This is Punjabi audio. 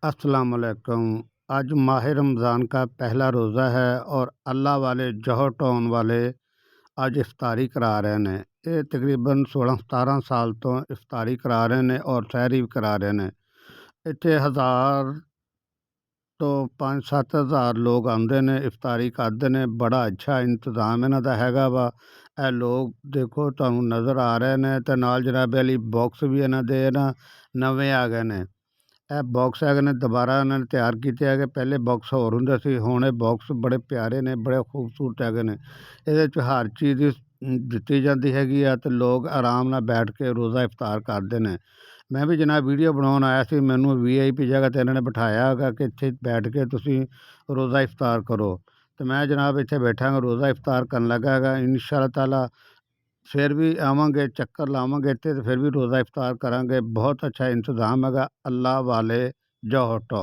अस्सलाम वालेकुम। आज माह रमज़ान का पहला रोज़ा है और अल्लाह वाले जौहर टाउन वाले आज इफ्तारी करा रहे ने। ये तकरीबन 16-17 साल तो इफ्तारी करा रहे ने और सहरी भी करा रहे ने। इत्थे हज़ार तो 5-7 हज़ार लोग आंदे ने, इफ्तारी करदे ने। बड़ा अच्छा इंतज़ाम इन्हां दा हैगा वा। ਇਹ ਲੋਕ ਦੇਖੋ ਤੁਹਾਨੂੰ ਨਜ਼ਰ ਆ ਰਹੇ ਨੇ ਤੇ ਨਾਲ ਜਨਾਬ ਅਲੀ ਬਾਕਸ ਵੀ ਇਹਨਾਂ ਦੇ ਨਾ ਨਵੇਂ ਆ ਗਏ ਨੇ। ਇਹ ਬਾਕਸ ਹੈਗੇ ਨੇ ਦੁਬਾਰਾ ਇਹਨਾਂ ਨੇ ਤਿਆਰ ਕੀਤੇ ਹੈਗੇ। ਪਹਿਲੇ ਬਾਕਸ ਹੋਰ ਹੁੰਦੇ ਸੀ, ਹੁਣ ਇਹ ਬਾਕਸ ਬੜੇ ਪਿਆਰੇ ਨੇ, ਬੜੇ ਖੂਬਸੂਰਤ ਹੈਗੇ ਨੇ। ਇਹਦੇ 'ਚ ਹਰ ਚੀਜ਼ ਦਿੱਤੀ ਜਾਂਦੀ ਹੈਗੀ ਆ ਤੇ ਲੋਕ ਆਰਾਮ ਨਾਲ ਬੈਠ ਕੇ ਰੋਜ਼ਾ ਇਫਤਾਰ ਕਰਦੇ ਨੇ। ਮੈਂ ਵੀ ਜਨਾਬ ਵੀਡੀਓ ਬਣਾਉਣ ਆਇਆ ਸੀ, ਮੈਨੂੰ VIP ਜਗ੍ਹਾ 'ਤੇ ਇਹਨਾਂ ਨੇ ਬਿਠਾਇਆ ਹੈਗਾ ਕਿ ਇੱਥੇ ਬੈਠ ਕੇ ਤੁਸੀਂ ਰੋਜ਼ਾ ਇਫਤਾਰ ਕਰੋ। ਤੇ ਮੈਂ ਜਨਾਬ ਇੱਥੇ ਬੈਠਾਂਗਾ, ਰੋਜ਼ਾ ਇਫਤਾਰ ਕਰਨ ਲੱਗਾ ਹੈਗਾ। ਇਨਸ਼ਾ ਅੱਲਾਹ ਤਾਲਾ ਫਿਰ ਵੀ ਆਵਾਂਗੇ, ਚੱਕਰ ਲਾਵਾਂਗੇ ਇੱਥੇ ਤੇ ਫਿਰ ਵੀ ਰੋਜ਼ਾ ਇਫਤਾਰ ਕਰਾਂਗੇ। ਬਹੁਤ ਅੱਛਾ ਇੰਤਜ਼ਾਮ ਹੈਗਾ ਅੱਲਾਹ ਵਾਲੇ ਜੌਹਰ ਟਾਊਨ।